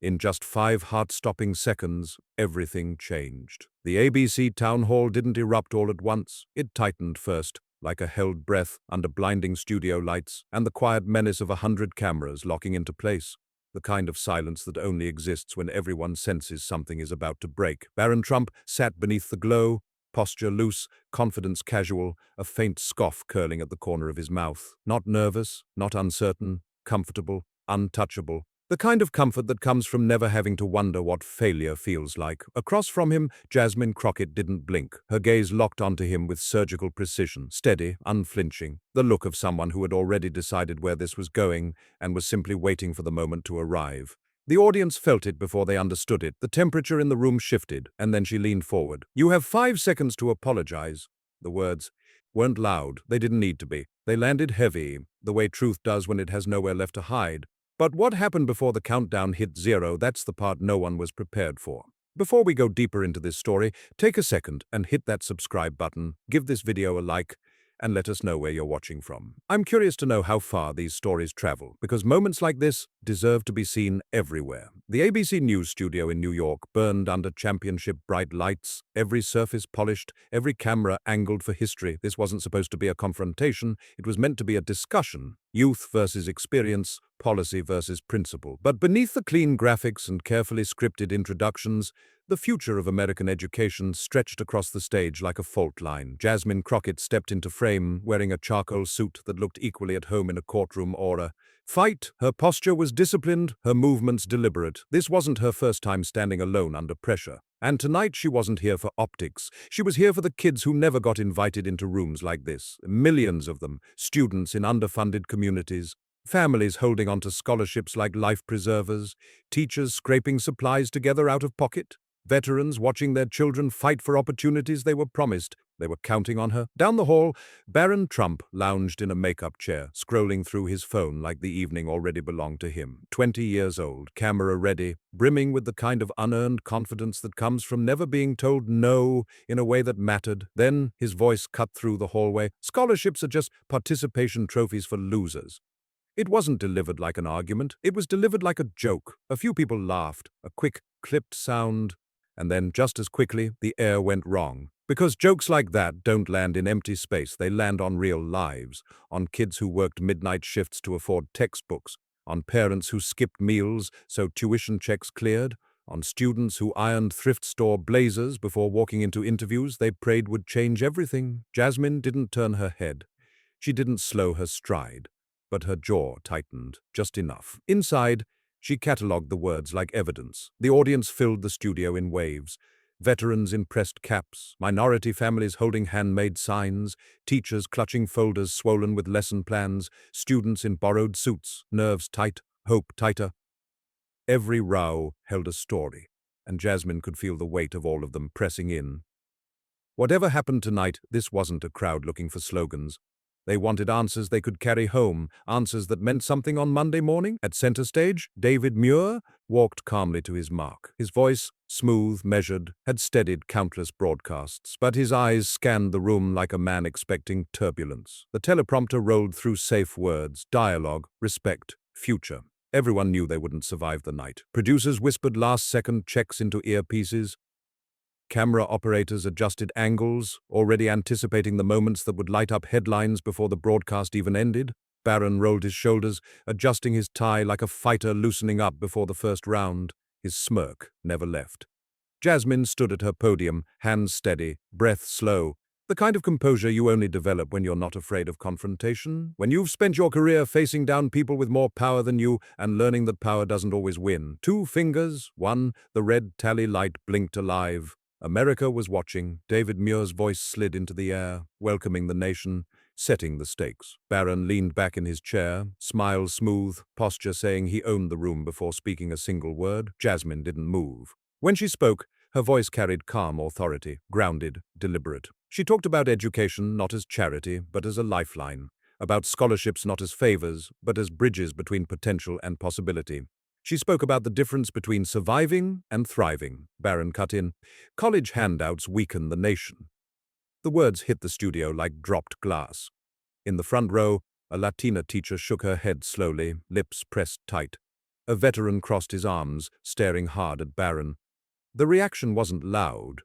In just 5 heart-stopping seconds, everything changed. The ABC town hall didn't erupt all at once. It tightened first, like a held breath under blinding studio lights and the quiet menace of 100 cameras locking into place. The kind of silence that only exists when everyone senses something is about to break. Barron Trump sat beneath the glow, posture loose, confidence casual, a faint scoff curling at the corner of his mouth. Not nervous, not uncertain, comfortable, untouchable. The kind of comfort that comes from never having to wonder what failure feels like. Across from him, Jasmine Crockett didn't blink, her gaze locked onto him with surgical precision, steady, unflinching, the look of someone who had already decided where this was going and was simply waiting for the moment to arrive. The audience felt it before they understood it. The temperature in the room shifted, and then she leaned forward. "You have 5 seconds to apologize." The words weren't loud. They didn't need to be. They landed heavy, the way truth does when it has nowhere left to hide. But what happened before the countdown hit 0, that's the part no one was prepared for. Before we go deeper into this story, take a second and hit that subscribe button, give this video a like, and let us know where you're watching from. I'm curious to know how far these stories travel, because moments like this deserve to be seen everywhere. The ABC News studio in New York burned under championship bright lights, every surface polished, every camera angled for history. This wasn't supposed to be a confrontation, it was meant to be a discussion. Youth versus experience, policy versus principle. But beneath the clean graphics and carefully scripted introductions, the future of American education stretched across the stage like a fault line. Jasmine Crockett stepped into frame, wearing a charcoal suit that looked equally at home in a courtroom aura. Fight, her posture was disciplined, her movements deliberate. This wasn't her first time standing alone under pressure. And tonight she wasn't here for optics. She was here for the kids who never got invited into rooms like this. Millions of them, students in underfunded communities, families holding on to scholarships like life preservers, teachers scraping supplies together out of pocket, veterans watching their children fight for opportunities they were promised. They were counting on her. Down the hall, Barron Trump lounged in a makeup chair, scrolling through his phone like the evening already belonged to him. 20 years old, camera ready, brimming with the kind of unearned confidence that comes from never being told no in a way that mattered. Then his voice cut through the hallway. "Scholarships are just participation trophies for losers." It wasn't delivered like an argument. It was delivered like a joke. A few people laughed, a quick, clipped sound, and then just as quickly, the air went wrong. Because jokes like that don't land in empty space, they land on real lives, on kids who worked midnight shifts to afford textbooks, on parents who skipped meals so tuition checks cleared, on students who ironed thrift store blazers before walking into interviews they prayed would change everything. Jasmine didn't turn her head. She didn't slow her stride, but her jaw tightened, just enough. Inside, she catalogued the words like evidence. The audience filled the studio in waves. Veterans in pressed caps, minority families holding handmade signs, teachers clutching folders swollen with lesson plans, students in borrowed suits, nerves tight, hope tighter. Every row held a story, and Jasmine could feel the weight of all of them pressing in. Whatever happened tonight, this wasn't a crowd looking for slogans. They wanted answers they could carry home, answers that meant something on Monday morning. At center stage, David Muir walked calmly to his mark. His voice, smooth, measured, had steadied countless broadcasts, but his eyes scanned the room like a man expecting turbulence. The teleprompter rolled through safe words, dialogue, respect, future. Everyone knew they wouldn't survive the night. Producers whispered last-second checks into earpieces. Camera operators adjusted angles, already anticipating the moments that would light up headlines before the broadcast even ended. Barron rolled his shoulders, adjusting his tie like a fighter loosening up before the first round. His smirk never left. Jasmine stood at her podium, hands steady, breath slow, the kind of composure you only develop when you're not afraid of confrontation, when you've spent your career facing down people with more power than you and learning that power doesn't always win. 2 fingers, 1, the red tally light blinked alive. America was watching. David Muir's voice slid into the air, welcoming the nation, setting the stakes. Barron leaned back in his chair, smile smooth, posture saying he owned the room before speaking a single word. Jasmine didn't move. When she spoke, her voice carried calm authority, grounded, deliberate. She talked about education not as charity, but as a lifeline, about scholarships not as favors, but as bridges between potential and possibility. She spoke about the difference between surviving and thriving. Barron cut in. College handouts weaken the nation. The words hit the studio like dropped glass. In the front row, a Latina teacher shook her head slowly, lips pressed tight. A veteran crossed his arms, staring hard at Barron. The reaction wasn't loud,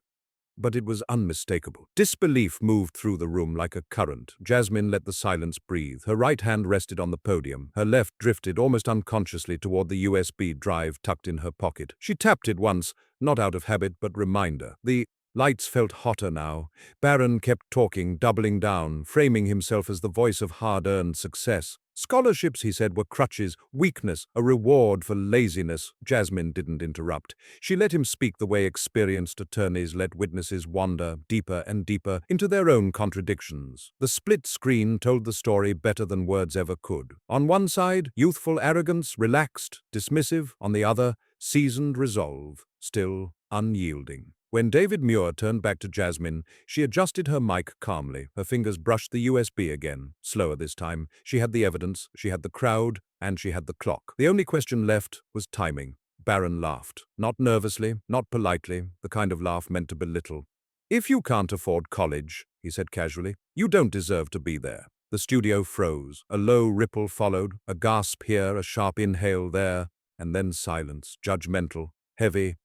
but it was unmistakable. Disbelief moved through the room like a current. Jasmine let the silence breathe. Her right hand rested on the podium. Her left drifted almost unconsciously toward the USB drive tucked in her pocket. She tapped it once, not out of habit but reminder. The lights felt hotter now. Barron kept talking, doubling down, framing himself as the voice of hard-earned success. Scholarships, he said, were crutches, weakness, a reward for laziness. Jasmine didn't interrupt. She let him speak the way experienced attorneys let witnesses wander deeper and deeper into their own contradictions. The split screen told the story better than words ever could. On one side, youthful arrogance, relaxed, dismissive. On the other, seasoned resolve, still unyielding. When David Muir turned back to Jasmine, she adjusted her mic calmly. Her fingers brushed the USB again. Slower this time. She had the evidence, she had the crowd, and she had the clock. The only question left was timing. Barron laughed. Not nervously, not politely, the kind of laugh meant to belittle. "If you can't afford college," he said casually, "you don't deserve to be there." The studio froze. A low ripple followed, a gasp here, a sharp inhale there, and then silence, judgmental, heavy.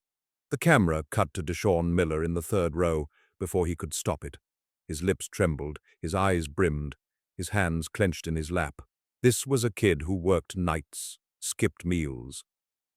The camera cut to Deshaun Miller in the third row before he could stop it. His lips trembled, his eyes brimmed, his hands clenched in his lap. This was a kid who worked nights, skipped meals,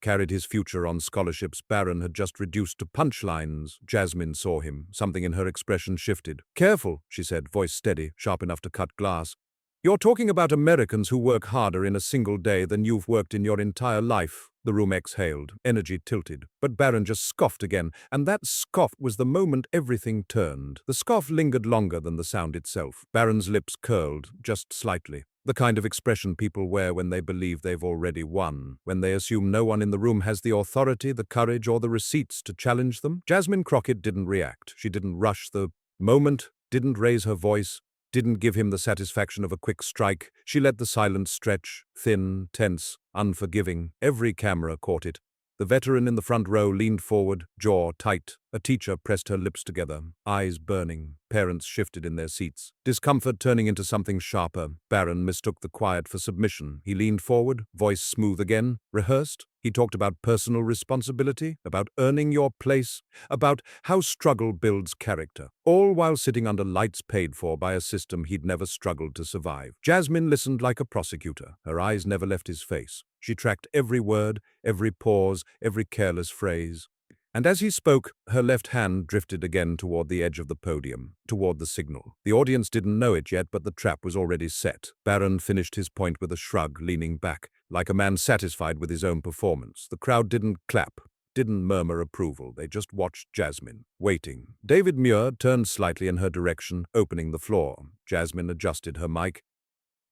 carried his future on scholarships Barron had just reduced to punchlines. Jasmine saw him. Something in her expression shifted. "Careful," she said, voice steady, sharp enough to cut glass. "You're talking about Americans who work harder in a single day than you've worked in your entire life." The room exhaled, energy tilted. But Barron just scoffed again, and that scoff was the moment everything turned. The scoff lingered longer than the sound itself. Barron's lips curled, just slightly. The kind of expression people wear when they believe they've already won, when they assume no one in the room has the authority, the courage, or the receipts to challenge them. Jasmine Crockett didn't react. She didn't rush the moment, didn't raise her voice, didn't give him the satisfaction of a quick strike. She let the silence stretch, thin, tense, unforgiving. Every camera caught it. The veteran in the front row leaned forward, jaw tight. A teacher pressed her lips together, eyes burning. Parents shifted in their seats. Discomfort turning into something sharper. Barron mistook the quiet for submission. He leaned forward, voice smooth again, rehearsed. He talked about personal responsibility, about earning your place, about how struggle builds character, all while sitting under lights paid for by a system he'd never struggled to survive. Jasmine listened like a prosecutor. Her eyes never left his face. She tracked every word, every pause, every careless phrase. And as he spoke, her left hand drifted again toward the edge of the podium, toward the signal. The audience didn't know it yet, but the trap was already set. Barron finished his point with a shrug, leaning back, like a man satisfied with his own performance. The crowd didn't clap, didn't murmur approval. They just watched Jasmine, waiting. David Muir turned slightly in her direction, opening the floor. Jasmine adjusted her mic.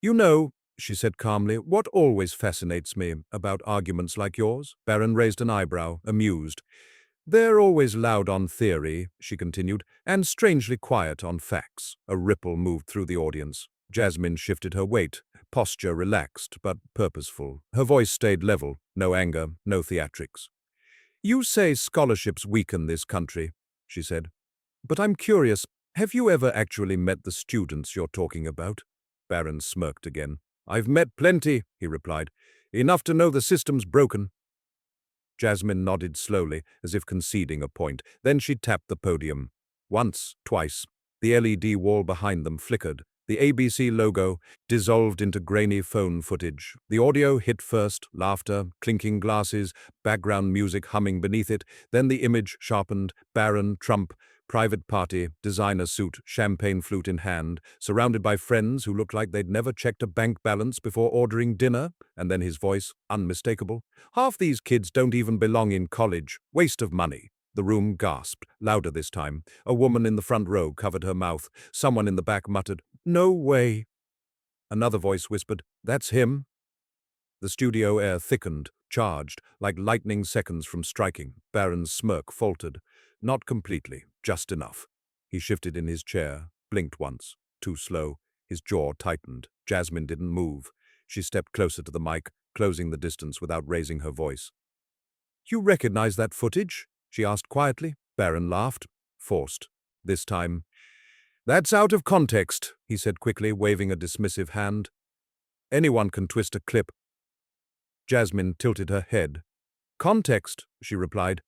"You know," she said calmly, "what always fascinates me about arguments like yours?" Barron raised an eyebrow, amused. "They're always loud on theory," she continued, "and strangely quiet on facts." A ripple moved through the audience. Jasmine shifted her weight, posture relaxed but purposeful. Her voice stayed level, no anger, no theatrics. "You say scholarships weaken this country," she said. "But I'm curious, have you ever actually met the students you're talking about?" Barron smirked again. "I've met plenty," he replied. "Enough to know the system's broken." Jasmine nodded slowly, as if conceding a point. Then she tapped the podium. Once, twice. The LED wall behind them flickered. The ABC logo dissolved into grainy phone footage. The audio hit first, laughter, clinking glasses, background music humming beneath it. Then the image sharpened, Barron Trump, private party, designer suit, champagne flute in hand, surrounded by friends who looked like they'd never checked a bank balance before ordering dinner. And then his voice, unmistakable. "Half these kids don't even belong in college. Waste of money." The room gasped, louder this time. A woman in the front row covered her mouth. Someone in the back muttered, "No way." Another voice whispered, "That's him." The studio air thickened, charged, like lightning seconds from striking. Barron's smirk faltered. Not completely, just enough. He shifted in his chair, blinked once. Too slow. His jaw tightened. Jasmine didn't move. She stepped closer to the mic, closing the distance without raising her voice. "You recognize that footage?" she asked quietly. Barron laughed, forced. This time, "That's out of context," he said quickly, waving a dismissive hand. "Anyone can twist a clip." Jasmine tilted her head. Context, she replied,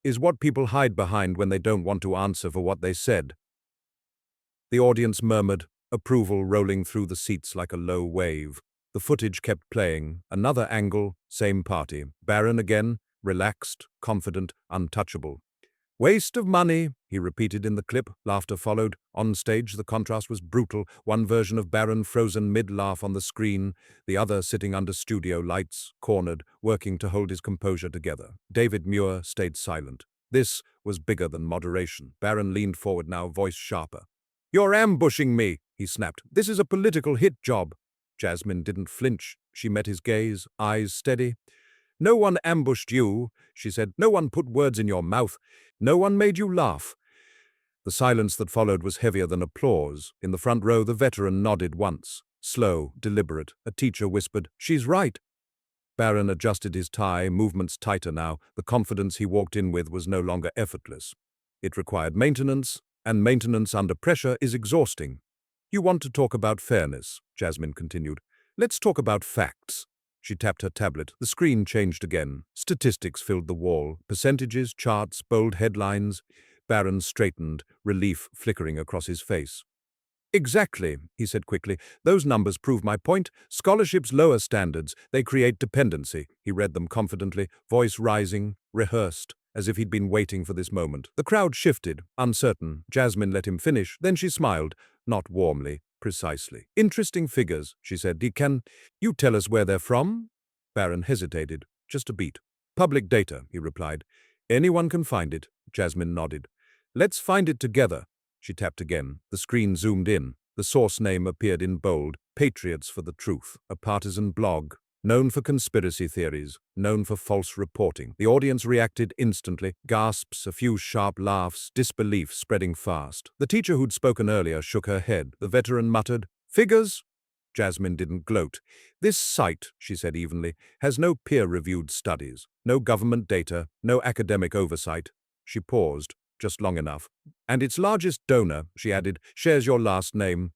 is what people hide behind when they don't want to answer for what they said. The audience murmured, approval rolling through the seats like a low wave. The footage kept playing. Another angle, same party. Barron again, relaxed, confident, untouchable. Waste of money, he repeated in the clip. Laughter followed. On stage, the contrast was brutal. One version of Barron frozen mid-laugh on the screen, the other sitting under studio lights, cornered, working to hold his composure together. David Muir stayed silent. This was bigger than moderation. Barron leaned forward now, voice sharper. "You're ambushing me," he snapped. "This is a political hit job." Jasmine didn't flinch. She met his gaze, eyes steady. "No one ambushed you," she said. "No one put words in your mouth. No one made you laugh." The silence that followed was heavier than applause. In the front row, the veteran nodded once. Slow, deliberate. A teacher whispered, "She's right." Barron adjusted his tie, movements tighter now. The confidence he walked in with was no longer effortless. It required maintenance, and maintenance under pressure is exhausting. "You want to talk about fairness," Jasmine continued. "Let's talk about facts." She tapped her tablet. The screen changed again. Statistics filled the wall. Percentages, charts, bold headlines. Barron straightened, relief flickering across his face. "Exactly," he said quickly. "Those numbers prove my point. Scholarships lower standards. They create dependency." He read them confidently, voice rising, rehearsed, as if he'd been waiting for this moment. The crowd shifted, uncertain. Jasmine let him finish. Then she smiled, not warmly, precisely. "Interesting figures," she said. "Can you tell us where they're from?" Barron hesitated, just a beat. "Public data," he replied. "Anyone can find it." Jasmine nodded. "Let's find it together." She tapped again. The screen zoomed in. The source name appeared in bold. Patriots for the Truth, a partisan blog, known for conspiracy theories, known for false reporting. The audience reacted instantly. Gasps, a few sharp laughs, disbelief spreading fast. The teacher who'd spoken earlier shook her head. The veteran muttered, "Figures?" Jasmine didn't gloat. "This site," she said evenly, "has no peer-reviewed studies, no government data, no academic oversight." She paused, just long enough. "And its largest donor," she added, "shares your last name."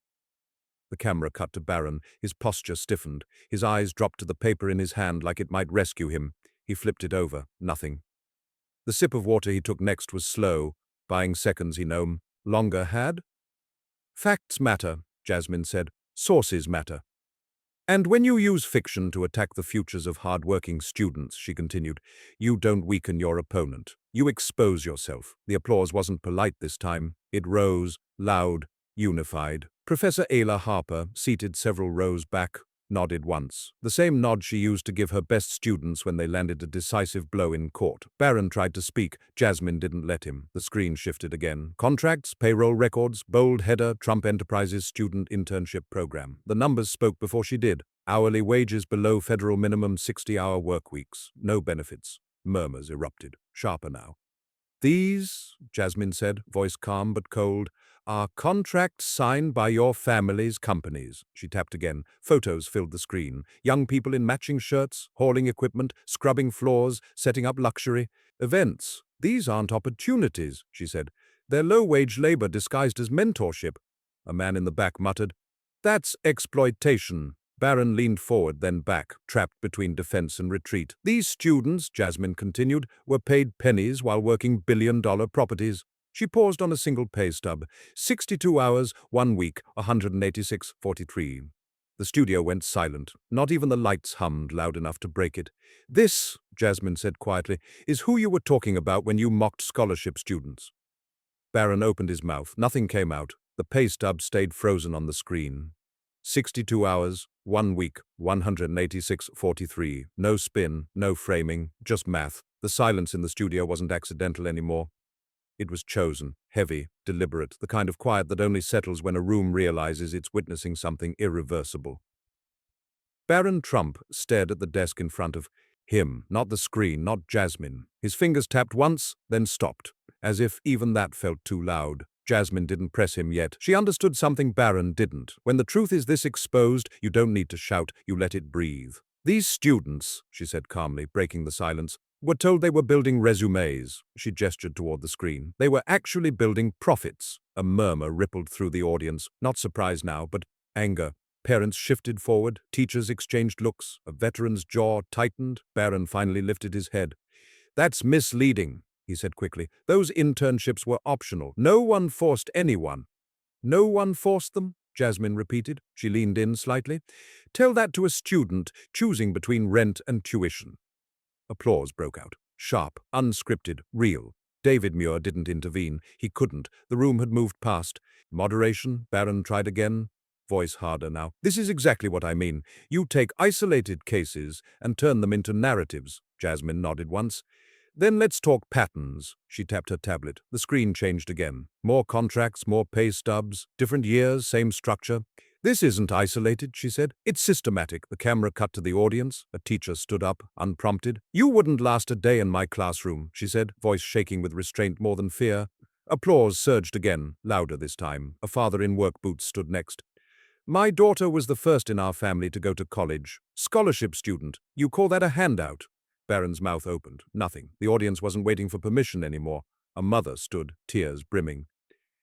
The camera cut to Barron. His posture stiffened. His eyes dropped to the paper in his hand like it might rescue him. He flipped it over. Nothing. The sip of water he took next was slow, buying seconds he no longer had. "Facts matter," Jasmine said. "Sources matter." "And when you use fiction to attack the futures of hard-working students," she continued, "you don't weaken your opponent. You expose yourself." The applause wasn't polite this time. It rose, loud, unified. Professor Ayla Harper, seated several rows back, nodded once. The same nod she used to give her best students when they landed a decisive blow in court. Barron tried to speak. Jasmine didn't let him. The screen shifted again. Contracts, payroll records, bold header, Trump Enterprises student internship program. The numbers spoke before she did. Hourly wages below federal minimum, 60-hour work weeks. No benefits. Murmurs erupted. Sharper now. "These," Jasmine said, voice calm but cold, "are contracts signed by your family's companies." She tapped again. Photos filled the screen. Young people in matching shirts, hauling equipment, scrubbing floors, setting up luxury events. "These aren't opportunities," she said. "They're low-wage labor disguised as mentorship." A man in the back muttered, "That's exploitation." Barron leaned forward, then back, trapped between defense and retreat. "These students," Jasmine continued, "were paid pennies while working billion-dollar properties." She paused on a single pay stub. 62 hours, 1 week, 186.43. The studio went silent. Not even the lights hummed loud enough to break it. "This," Jasmine said quietly, "is who you were talking about when you mocked scholarship students." Barron opened his mouth. Nothing came out. The pay stub stayed frozen on the screen. 62 hours, 1 week, 186.43. No spin, no framing, just math. The silence in the studio wasn't accidental anymore. It was chosen, heavy, deliberate, the kind of quiet that only settles when a room realizes it's witnessing something irreversible. Barron Trump stared at the desk in front of him, not the screen, not Jasmine. His fingers tapped once, then stopped, as if even that felt too loud. Jasmine didn't press him yet. She understood something Barron didn't. When the truth is this exposed, you don't need to shout, you let it breathe. "These students," she said calmly, breaking the silence, "were told they were building resumes." She gestured toward the screen. "They were actually building profits." A murmur rippled through the audience, not surprise now, but anger. Parents shifted forward, teachers exchanged looks, a veteran's jaw tightened. Barron finally lifted his head. "That's misleading," he said quickly. "Those internships were optional. No one forced anyone." "No one forced them?" Jasmine repeated. She leaned in slightly. "Tell that to a student choosing between rent and tuition." Applause broke out. Sharp, unscripted, real. David Muir didn't intervene. He couldn't. The room had moved past. "Moderation," Barron tried again, voice harder now. "This is exactly what I mean. You take isolated cases and turn them into narratives." Jasmine nodded once. "Then let's talk patterns." She tapped her tablet. The screen changed again. More contracts, more pay stubs, different years, same structure. "This isn't isolated," she said. "It's systematic." The camera cut to the audience. A teacher stood up, unprompted. "You wouldn't last a day in my classroom," she said, voice shaking with restraint more than fear. Applause surged again, louder this time. A father in work boots stood next. "My daughter was the first in our family to go to college. Scholarship student. You call that a handout?" Barron's mouth opened. Nothing. The audience wasn't waiting for permission anymore. A mother stood, tears brimming.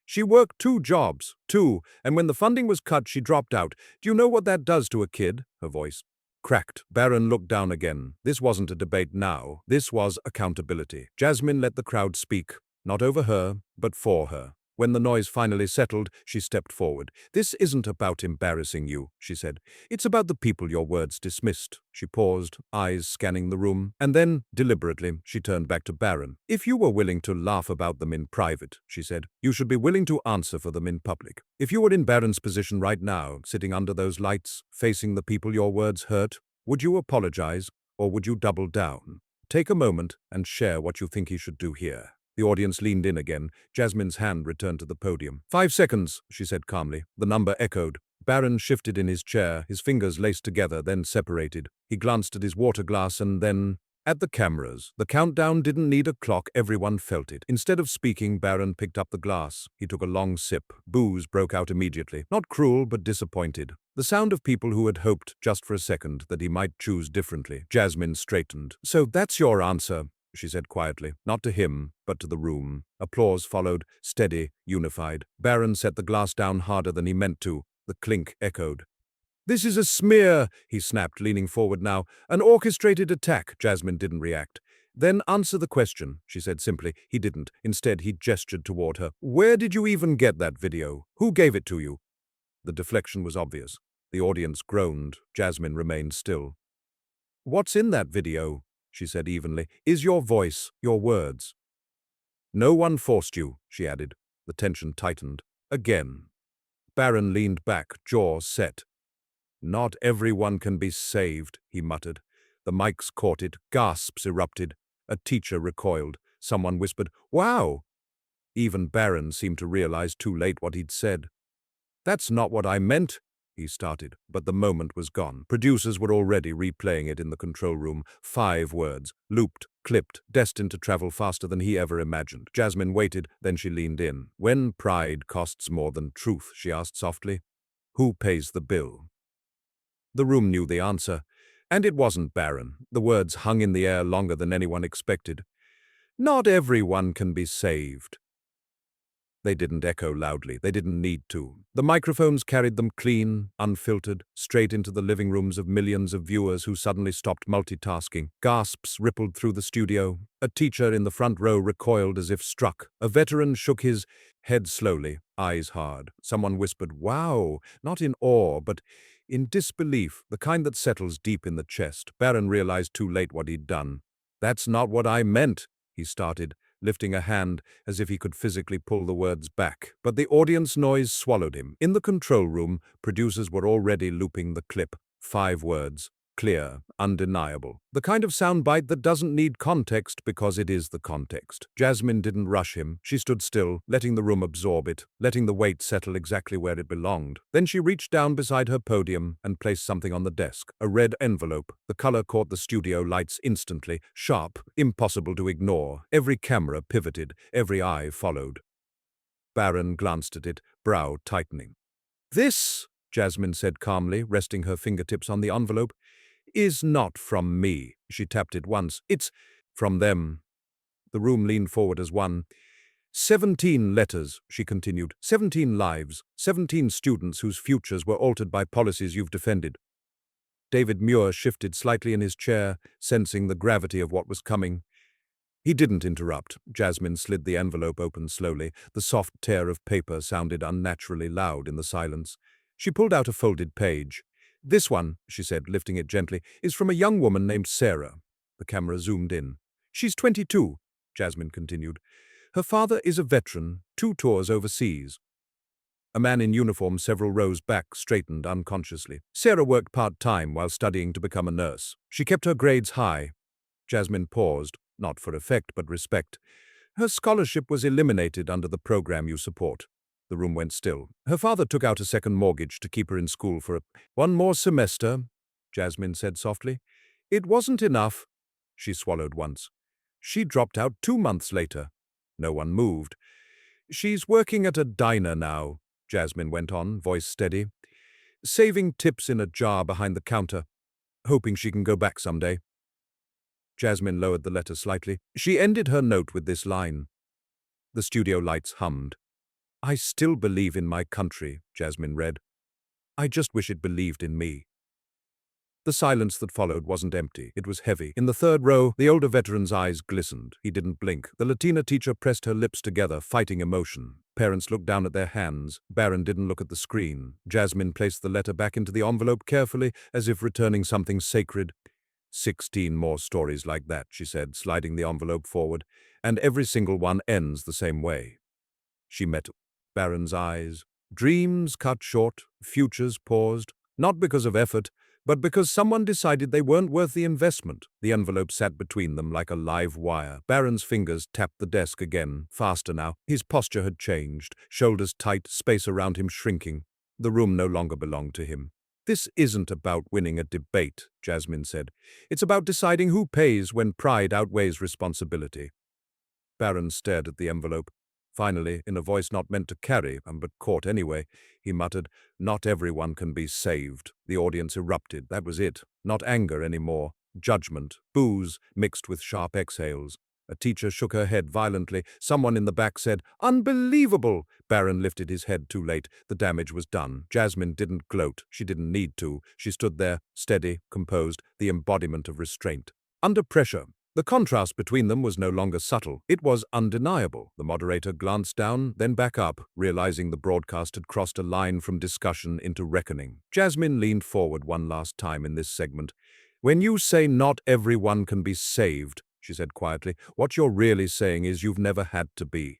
"She worked 2 jobs, 2, and when the funding was cut, she dropped out. Do you know what that does to a kid?" Her voice cracked. Barron looked down again. This wasn't a debate now. This was accountability. Jasmine let the crowd speak, not over her, but for her. When the noise finally settled, she stepped forward. "This isn't about embarrassing you," she said. "It's about the people your words dismissed." She paused, eyes scanning the room, and then, deliberately, she turned back to Barron. "If you were willing to laugh about them in private," she said, "you should be willing to answer for them in public. If you were in Barron's position right now, sitting under those lights, facing the people your words hurt, would you apologize, or would you double down? Take a moment and share what you think he should do here." The audience leaned in again. Jasmine's hand returned to the podium. 5 seconds, she said calmly. The number echoed. Barron shifted in his chair, his fingers laced together, then separated. He glanced at his water glass and then at the cameras. The countdown didn't need a clock, everyone felt it. Instead of speaking, Barron picked up the glass. He took a long sip. Booze broke out immediately. Not cruel, but disappointed. The sound of people who had hoped, just for a second, that he might choose differently. Jasmine straightened. "So that's your answer," she said quietly, not to him, but to the room. Applause followed, steady, unified. Barron set the glass down harder than he meant to. The clink echoed. "This is a smear," he snapped, leaning forward now. "An orchestrated attack." Jasmine didn't react. "Then answer the question," she said simply. He didn't. Instead, he gestured toward her. "Where did you even get that video? Who gave it to you?" The deflection was obvious. The audience groaned. Jasmine remained still. "What's in that video?" she said evenly. "Is your voice, your words." "No one forced you," she added. The tension tightened. Again. Barron leaned back, jaw set. "Not everyone can be saved," he muttered. The mics caught it. Gasps erupted. A teacher recoiled. Someone whispered, "Wow!" Even Barron seemed to realize too late what he'd said. "That's not what I meant," he started, but the moment was gone. Producers were already replaying it in the control room. 5 words, looped, clipped, destined to travel faster than he ever imagined. Jasmine waited, then she leaned in. "When pride costs more than truth," she asked softly, "who pays the bill?" The room knew the answer, and it wasn't Barron. The words hung in the air longer than anyone expected. "Not everyone can be saved." They didn't echo loudly. They didn't need to. The microphones carried them clean, unfiltered, straight into the living rooms of millions of viewers who suddenly stopped multitasking. Gasps rippled through the studio. A teacher in the front row recoiled as if struck. A veteran shook his head slowly, eyes hard. Someone whispered, "Wow," not in awe, but in disbelief, the kind that settles deep in the chest. Barron realized too late what he'd done. "That's not what I meant," he started, lifting a hand as if he could physically pull the words back. But the audience noise swallowed him. In the control room, producers were already looping the clip. 5 words. Clear, undeniable. The kind of soundbite that doesn't need context because it is the context. Jasmine didn't rush him. She stood still, letting the room absorb it, letting the weight settle exactly where it belonged. Then she reached down beside her podium and placed something on the desk. A red envelope. The color caught the studio lights instantly. Sharp, impossible to ignore. Every camera pivoted. Every eye followed. Barron glanced at it, brow tightening. "This," Jasmine said calmly, resting her fingertips on the envelope, "is not from me." She tapped it once. "It's from them." The room leaned forward as one. 17 letters, she continued. 17 lives. 17 students whose futures were altered by policies you've defended. David Muir shifted slightly in his chair, sensing the gravity of what was coming. He didn't interrupt. Jasmine slid the envelope open slowly. The soft tear of paper sounded unnaturally loud in the silence. She pulled out a folded page. "This one," she said, lifting it gently, "is from a young woman named Sarah." The camera zoomed in. "She's 22, Jasmine continued. "Her father is a veteran, 2 tours overseas." A man in uniform several rows back straightened unconsciously. Sarah worked part-time while studying to become a nurse. She kept her grades high. Jasmine paused, not for effect but respect. "Her scholarship was eliminated under the program you support." The room went still. "Her father took out a second mortgage to keep her in school for one more semester," Jasmine said softly. "It wasn't enough." She swallowed once. "She dropped out 2 months later." No one moved. "She's working at a diner now," Jasmine went on, voice steady. "Saving tips in a jar behind the counter, hoping she can go back someday." Jasmine lowered the letter slightly. She ended her note with this line. The studio lights hummed. "I still believe in my country," Jasmine read. "I just wish it believed in me." The silence that followed wasn't empty. It was heavy. In the third row, the older veteran's eyes glistened. He didn't blink. The Latina teacher pressed her lips together, fighting emotion. Parents looked down at their hands. Barron didn't look at the screen. Jasmine placed the letter back into the envelope carefully, as if returning something sacred. 16 more stories like that, she said, sliding the envelope forward, and every single one ends the same way. She met Barron's eyes. Dreams cut short, futures paused, not because of effort, but because someone decided they weren't worth the investment. The envelope sat between them like a live wire. Barron's fingers tapped the desk again, faster now. His posture had changed, shoulders tight, space around him shrinking. The room no longer belonged to him. "This isn't about winning a debate," Jasmine said. "It's about deciding who pays when pride outweighs responsibility." Barron stared at the envelope. Finally, in a voice not meant to carry, but caught anyway, he muttered, "Not everyone can be saved." The audience erupted. That was it. Not anger anymore. Judgment. Boos mixed with sharp exhales. A teacher shook her head violently. Someone in the back said, "Unbelievable!" Barron lifted his head too late. The damage was done. Jasmine didn't gloat. She didn't need to. She stood there, steady, composed, the embodiment of restraint. Under pressure. The contrast between them was no longer subtle. It was undeniable. The moderator glanced down, then back up, realizing the broadcast had crossed a line from discussion into reckoning. Jasmine leaned forward one last time in this segment. "When you say not everyone can be saved," she said quietly, "what you're really saying is you've never had to be."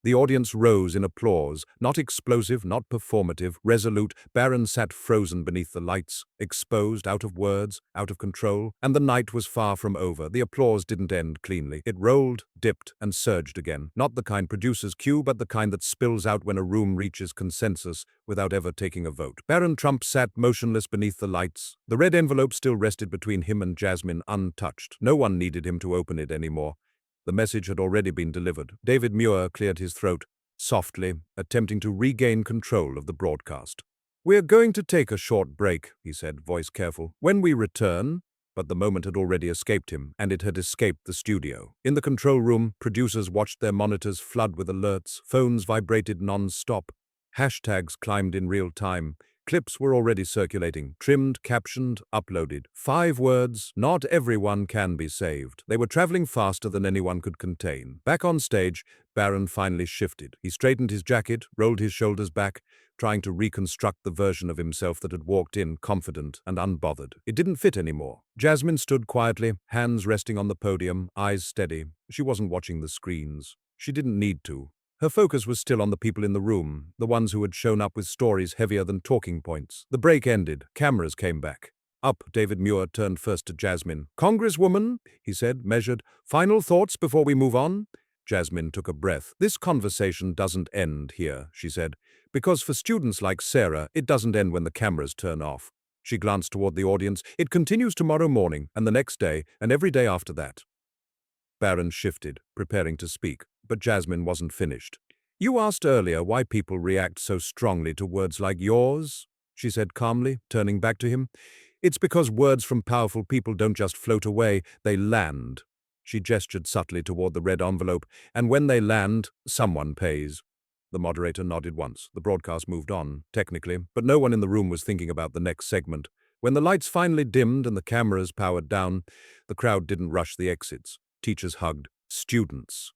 The audience rose in applause, not explosive, not performative, resolute. Barron sat frozen beneath the lights, exposed, out of words, out of control, and the night was far from over. The applause didn't end cleanly. It rolled, dipped, and surged again. Not the kind producers cue, but the kind that spills out when a room reaches consensus without ever taking a vote. Barron Trump sat motionless beneath the lights. The red envelope still rested between him and Jasmine, untouched. No one needed him to open it anymore. The message had already been delivered. David Muir cleared his throat, softly, attempting to regain control of the broadcast. "We're going to take a short break," he said, voice careful. "When we return—" But the moment had already escaped him, and it had escaped the studio. In the control room, producers watched their monitors flood with alerts. Phones vibrated non-stop. Hashtags climbed in real time. Clips were already circulating, trimmed, captioned, uploaded. 5 words, "Not everyone can be saved." They were traveling faster than anyone could contain. Back on stage, Barron finally shifted. He straightened his jacket, rolled his shoulders back, trying to reconstruct the version of himself that had walked in confident and unbothered. It didn't fit anymore. Jasmine stood quietly, hands resting on the podium, eyes steady. She wasn't watching the screens. She didn't need to. Her focus was still on the people in the room, the ones who had shown up with stories heavier than talking points. The break ended. Cameras came back. Up, David Muir turned first to Jasmine. "Congresswoman," he said, measured, "final thoughts before we move on?" Jasmine took a breath. "This conversation doesn't end here," she said, "because for students like Sarah, it doesn't end when the cameras turn off." She glanced toward the audience. "It continues tomorrow morning, and the next day, and every day after that." Barron shifted, preparing to speak, but Jasmine wasn't finished. "You asked earlier why people react so strongly to words like yours," she said calmly, turning back to him. "It's because words from powerful people don't just float away, they land." She gestured subtly toward the red envelope. And when they land, someone pays. The moderator nodded once. The broadcast moved on, technically, but no one in the room was thinking about the next segment. When the lights finally dimmed and the cameras powered down, the crowd didn't rush the exits. Teachers hugged. Students.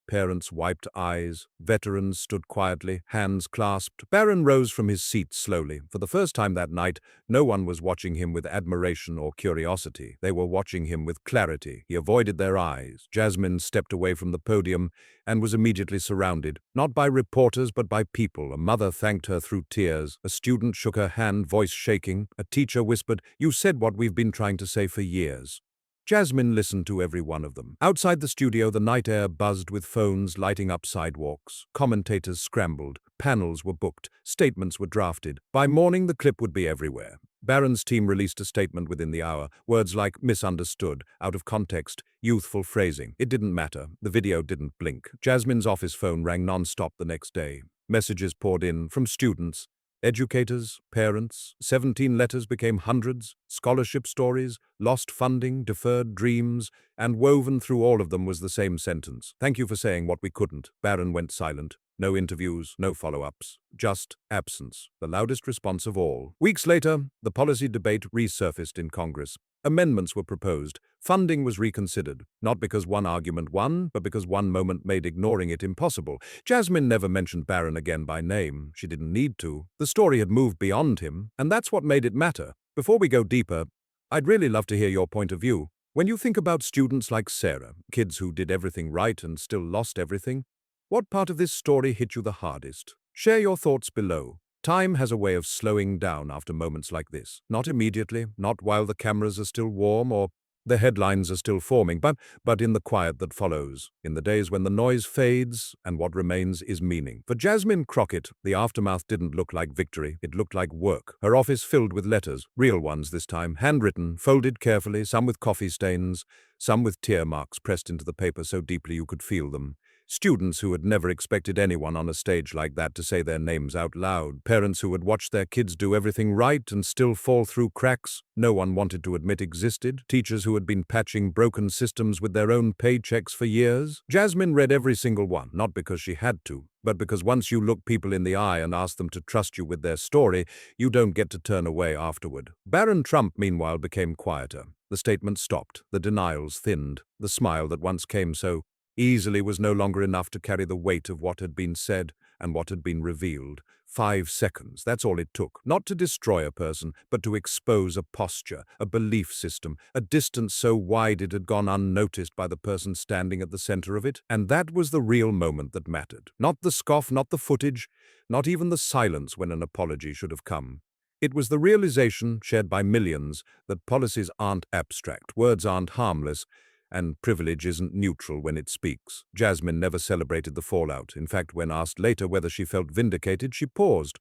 Parents wiped eyes. Veterans stood quietly, hands clasped. Barron rose from his seat slowly. For the first time that night, no one was watching him with admiration or curiosity. They were watching him with clarity. He avoided their eyes. Jasmine stepped away from the podium and was immediately surrounded, not by reporters but by people. A mother thanked her through tears. A student shook her hand, voice shaking. A teacher whispered, "You said what we've been trying to say for years." Jasmine listened to every one of them. Outside the studio, the night air buzzed with phones lighting up sidewalks. Commentators scrambled. Panels were booked. Statements were drafted. By morning, the clip would be everywhere. Barron's team released a statement within the hour. Words like misunderstood, out of context, youthful phrasing. It didn't matter. The video didn't blink. Jasmine's office phone rang non-stop the next day. Messages poured in from students, educators, parents. 17 letters became hundreds. Scholarship stories, lost funding, deferred dreams, and woven through all of them was the same sentence. "Thank you for saying what we couldn't." Barron went silent. No interviews, no follow-ups. Just absence. The loudest response of all. Weeks later, the policy debate resurfaced in Congress. Amendments were proposed. Funding was reconsidered, not because one argument won, but because one moment made ignoring it impossible. Jasmine never mentioned Barron again by name. She didn't need to. The story had moved beyond him, and that's what made it matter. Before we go deeper, I'd really love to hear your point of view. When you think about students like Sarah, kids who did everything right and still lost everything, what part of this story hit you the hardest? Share your thoughts below. Time has a way of slowing down after moments like this. Not immediately, not while the cameras are still warm or the headlines are still forming, but in the quiet that follows, in the days when the noise fades and what remains is meaning. For Jasmine Crockett, the aftermath didn't look like victory, it looked like work. Her office filled with letters, real ones this time, handwritten, folded carefully, some with coffee stains, some with tear marks pressed into the paper so deeply you could feel them. Students who had never expected anyone on a stage like that to say their names out loud. Parents who had watched their kids do everything right and still fall through cracks no one wanted to admit existed. Teachers who had been patching broken systems with their own paychecks for years. Jasmine read every single one, not because she had to, but because once you look people in the eye and ask them to trust you with their story, you don't get to turn away afterward. Barron Trump, meanwhile, became quieter. The statements stopped. The denials thinned. The smile that once came so easily was no longer enough to carry the weight of what had been said and what had been revealed. 5 seconds, that's all it took. Not to destroy a person, but to expose a posture, a belief system, a distance so wide it had gone unnoticed by the person standing at the center of it. And that was the real moment that mattered. Not the scoff, not the footage, not even the silence when an apology should have come. It was the realization, shared by millions, that policies aren't abstract, words aren't harmless, and privilege isn't neutral when it speaks. Jasmine never celebrated the fallout. In fact, when asked later whether she felt vindicated, she paused.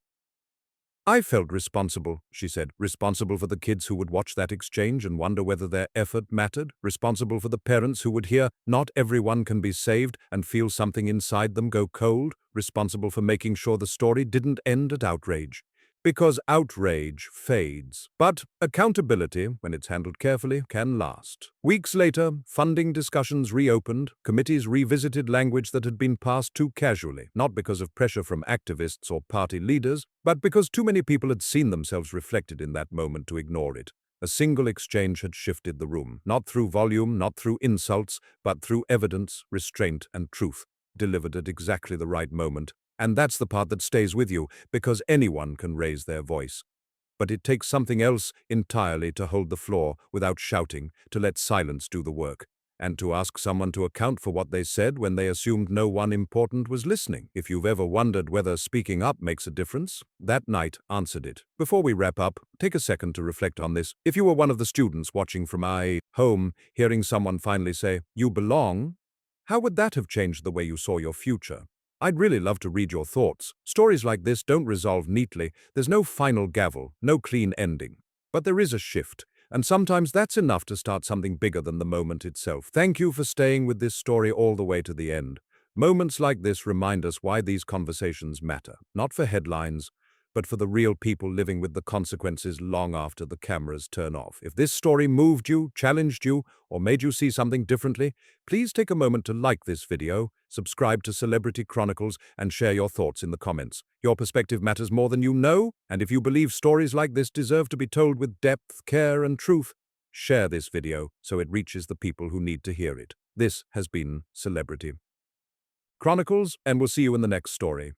"I felt responsible," she said. Responsible for the kids who would watch that exchange and wonder whether their effort mattered. Responsible for the parents who would hear, "Not everyone can be saved," and feel something inside them go cold. Responsible for making sure the story didn't end at outrage. Because outrage fades. But accountability, when it's handled carefully, can last. Weeks later, funding discussions reopened. Committees revisited language that had been passed too casually, not because of pressure from activists or party leaders, but because too many people had seen themselves reflected in that moment to ignore it. A single exchange had shifted the room, not through volume, not through insults, but through evidence, restraint, and truth, delivered at exactly the right moment. And that's the part that stays with you, because anyone can raise their voice. But it takes something else entirely to hold the floor without shouting, to let silence do the work, and to ask someone to account for what they said when they assumed no one important was listening. If you've ever wondered whether speaking up makes a difference, that night answered it. Before we wrap up, take a second to reflect on this. If you were one of the students watching from home, hearing someone finally say, "You belong," how would that have changed the way you saw your future? I'd really love to read your thoughts. Stories like this don't resolve neatly. There's no final gavel, no clean ending. But there is a shift, and sometimes that's enough to start something bigger than the moment itself. Thank you for staying with this story all the way to the end. Moments like this remind us why these conversations matter. Not for headlines, but for the real people living with the consequences long after the cameras turn off. If this story moved you, challenged you, or made you see something differently, please take a moment to like this video, subscribe to Celebrity Chronicles, and share your thoughts in the comments. Your perspective matters more than you know, and if you believe stories like this deserve to be told with depth, care, and truth, share this video so it reaches the people who need to hear it. This has been Celebrity Chronicles, and we'll see you in the next story.